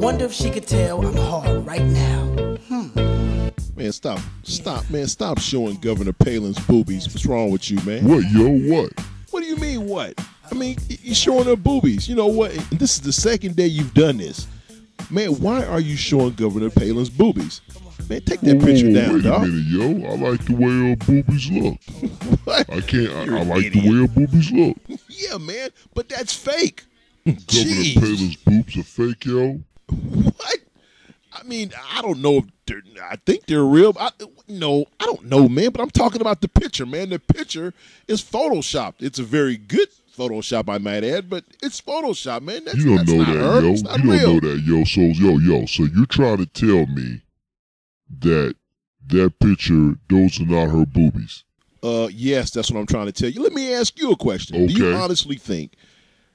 wonder if she could tell I'm hard right now. Man, stop, man, stop showing Governor Palin's boobies. What's wrong with you, man? What, yo, what? What do you mean, what? I mean, you're showing her boobies. You know what? This is the second day you've done this. Man, why are you showing Governor Palin's boobies? Man, take that picture down, dog. Wait a minute, yo. I like the way her boobies look. What? I like the way her boobies look. Yeah, man, but that's fake. Governor Palin's boobs are fake, yo. What? I mean, I don't know if I think they're real. I don't know, man, but I'm talking about the picture, man. The picture is photoshopped. It's a very good Photoshop, I might add, but it's Photoshop, man. You don't know that, yo. You don't know that, yo. So you're trying to tell me that picture, those are not her boobies? Yes, that's what I'm trying to tell you. Let me ask you a question. Okay. Do you honestly think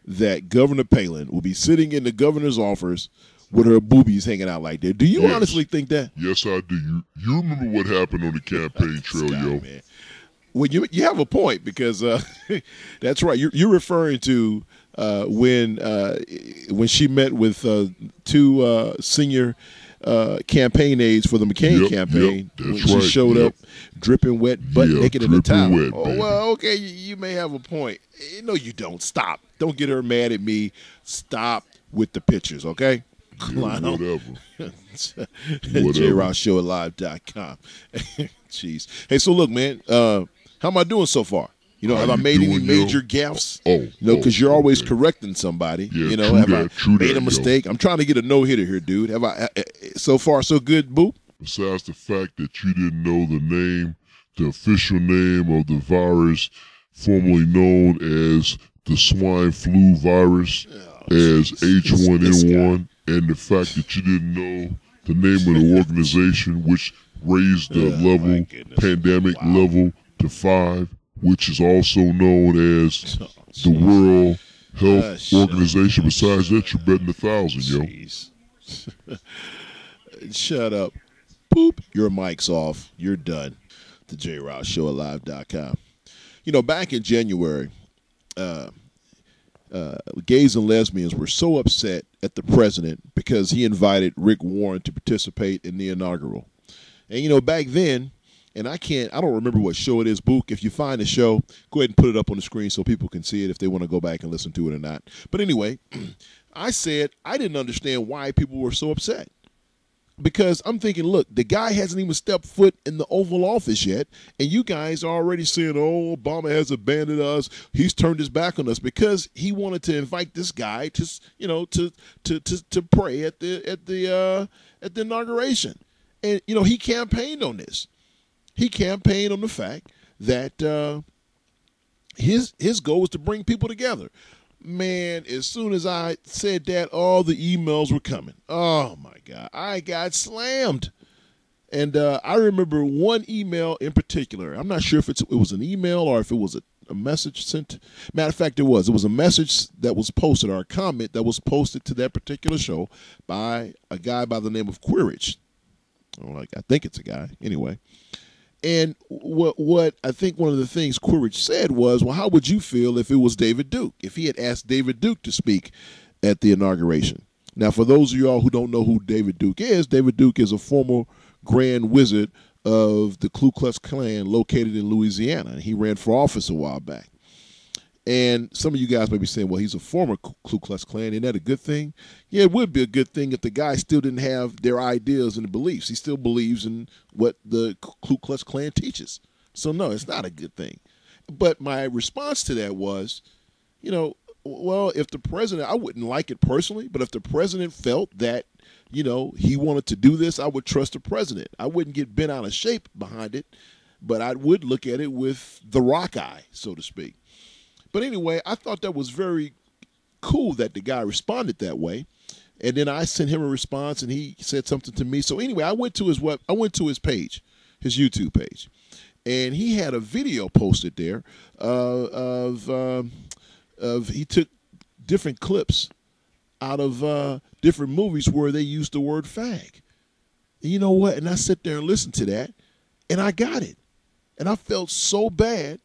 that Governor Palin will be sitting in the governor's office with her boobies hanging out like that? Do you honestly think that? Yes, I do. You remember what happened on the campaign trail, yo? Man. Well, you have a point because that's right. You're referring to when she met with two senior campaign aides for the McCain campaign. When she showed up dripping wet, butt naked in the towel. Wet, well, okay, you may have a point. No, you don't. Stop. Don't get her mad at me. Stop with the pictures, okay? Yeah, whatever. JRossShowLive.com. Jeez. Hey, so look, man, how am I doing so far? You know, have I made any major gaffes? Because you're always correcting somebody. Yeah, have I made a mistake? I'm trying to get a no-hitter here, dude. Have I? So far, so good, Boop? Besides the fact that you didn't know the official name of the virus, formerly known as the swine flu virus, as H1N1, and the fact that you didn't know the name of the organization, which raised the pandemic level to 5, which is also known as the World Health Organization. Besides that, you're betting 1,000, yo. Shut up. Boop. Your mic's off. You're done. The JRossShowLive.com. You know, back in January, gays and lesbians were so upset at the president because he invited Rick Warren to participate in the inaugural. And, you know, back then, and I don't remember what show it is, Book. If you find the show, go ahead and put it up on the screen so people can see it if they want to go back and listen to it or not. But anyway, I said I didn't understand why people were so upset. Because I'm thinking, look, the guy hasn't even stepped foot in the Oval Office yet, and you guys are already saying, oh, Obama has abandoned us. He's turned his back on us because he wanted to invite this guy to pray at the inauguration. And, you know, he campaigned on this. He campaigned on the fact that his goal was to bring people together. Man, as soon as I said that, all the emails were coming. Oh, my God. I got slammed. And I remember one email in particular. I'm not sure if it was an email or if it was a message sent. Matter of fact, it was. It was a message that was posted, or a comment that was posted to that particular show by a guy by the name of Quirich. I think it's a guy. Anyway. And what I think one of the things Quirich said was, well, how would you feel if it was David Duke, if he had asked David Duke to speak at the inauguration? Now, for those of y'all who don't know who David Duke is a former Grand Wizard of the Ku Klux Klan located in Louisiana. He ran for office a while back. And some of you guys may be saying, well, he's a former Ku Klux Klan. Isn't that a good thing? Yeah, it would be a good thing if the guy still didn't have their ideas and beliefs. He still believes in what the Ku Klux Klan teaches. So, no, it's not a good thing. But my response to that was, you know, well, if the president, I wouldn't like it personally, but if the president felt that, you know, he wanted to do this, I would trust the president. I wouldn't get bent out of shape behind it, but I would look at it with the rock eye, so to speak. But anyway, I thought that was very cool that the guy responded that way. And then I sent him a response, and he said something to me. So anyway, I went to his page, his YouTube page, and he had a video posted there of he took different clips out of different movies where they used the word fag. And you know what? And I sat there and listened to that, and I got it. And I felt so bad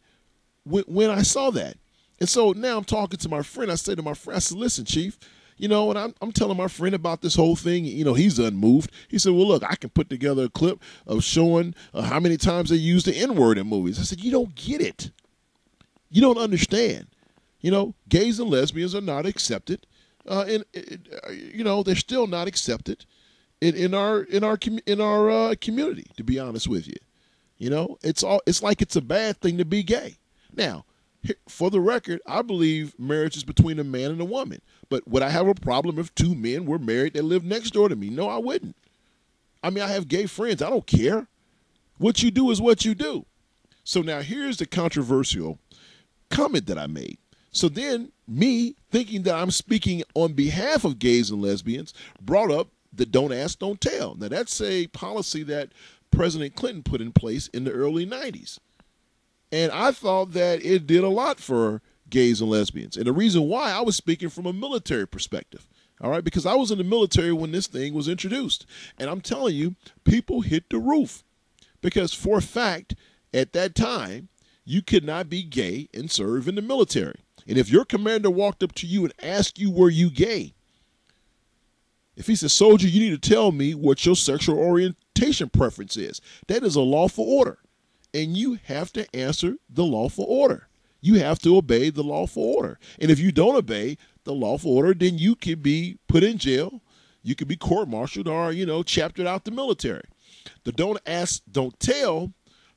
when I saw that. And so now I'm talking to my friend. I say to my friend, I said, listen, Chief, You know, and I'm telling my friend about this whole thing. You know, he's unmoved. He said, well, look, I can put together a clip of showing how many times they use the N-word in movies. I said, you don't get it. You don't understand. You know, gays and lesbians are not accepted. You know, they're still not accepted in our community, to be honest with you. You know, it's like it's a bad thing to be gay. Now, for the record, I believe marriage is between a man and a woman. But would I have a problem if two men were married that lived next door to me? No, I wouldn't. I mean, I have gay friends. I don't care. What you do is what you do. So now here's the controversial comment that I made. So then me, thinking that I'm speaking on behalf of gays and lesbians, brought up the don't ask, don't tell. Now, that's a policy that President Clinton put in place in the early 90s. And I thought that it did a lot for gays and lesbians. And the reason why, I was speaking from a military perspective, all right, because I was in the military when this thing was introduced. And I'm telling you, people hit the roof. Because for a fact, at that time, you could not be gay and serve in the military. And if your commander walked up to you and asked you, were you gay? If he said, soldier, you need to tell me what your sexual orientation preference is. That is a lawful order. And you have to answer the lawful order. You have to obey the lawful order. And if you don't obey the lawful order, then you could be put in jail. You could be court-martialed or, you know, chaptered out the military. The don't ask, don't tell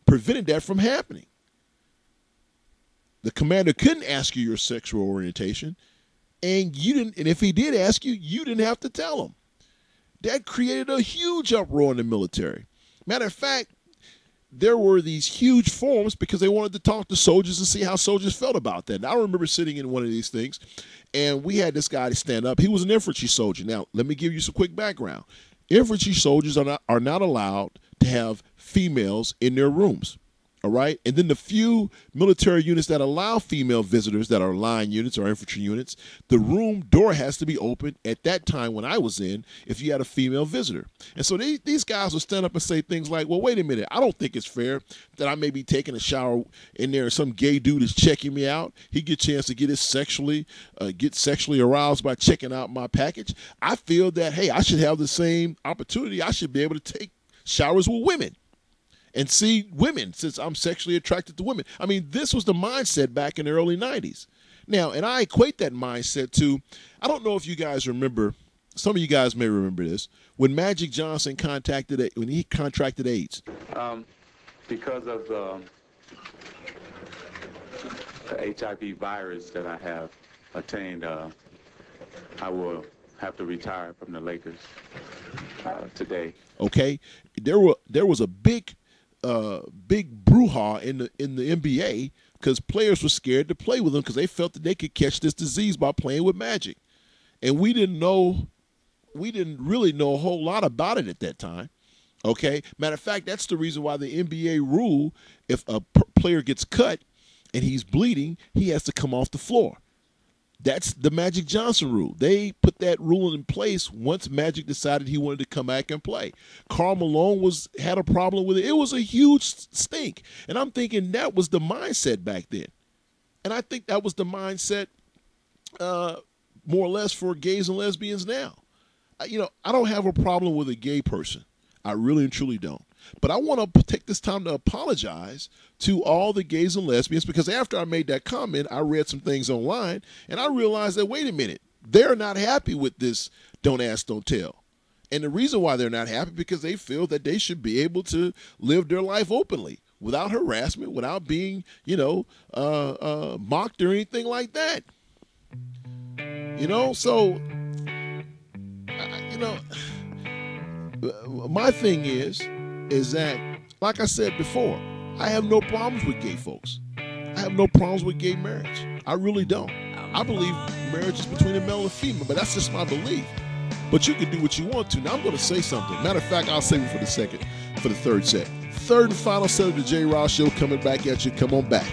prevented that from happening. The commander couldn't ask you your sexual orientation, and you didn't. And if he did ask you, you didn't have to tell him. That created a huge uproar in the military. Matter of fact, there were these huge forums because they wanted to talk to soldiers and see how soldiers felt about that. And I remember sitting in one of these things, and we had this guy to stand up. He was an infantry soldier. Now, let me give you some quick background. Infantry soldiers are not allowed to have females in their rooms. All right. And then the few military units that allow female visitors that are line units or infantry units, the room door has to be open at that time when I was in if you had a female visitor. And so these guys would stand up and say things like, well, wait a minute. I don't think it's fair that I may be taking a shower in there and some gay dude is checking me out. He gets a chance to get sexually aroused by checking out my package. I feel that, hey, I should have the same opportunity. I should be able to take showers with women and see women since I'm sexually attracted to women. I mean, this was the mindset back in the early 90s. Now, and I equate that mindset to, I don't know if you guys remember, some of you guys may remember this, when Magic Johnson contracted AIDS. Because of the HIV virus that I have attained, I will have to retire from the Lakers today. Okay, there was a big brouhaha in the NBA because players were scared to play with them because they felt that they could catch this disease by playing with Magic, and we didn't really know a whole lot about it at that time. Okay, matter of fact, that's the reason why the NBA rule: if a player gets cut and he's bleeding, he has to come off the floor. That's the Magic Johnson rule. They put that rule in place once Magic decided he wanted to come back and play. Karl Malone had a problem with it. It was a huge stink. And I'm thinking that was the mindset back then. And I think that was the mindset more or less for gays and lesbians now. You know, I don't have a problem with a gay person. I really and truly don't. But I want to take this time to apologize to all the gays and lesbians because after I made that comment, I read some things online and I realized that, wait a minute, they're not happy with this don't ask, don't tell. And the reason why they're not happy because they feel that they should be able to live their life openly without harassment, without being, mocked or anything like that. You know, so, my thing is that, like I said before, I have no problems with gay folks. I have no problems with gay marriage. I really don't. I believe marriage is between a male and a female, but that's just my belief. But you can do what you want to. Now I'm going to say something. Matter of fact, I'll save it for the third set. Third and final set of the J. Ross Show coming back at you. Come on back.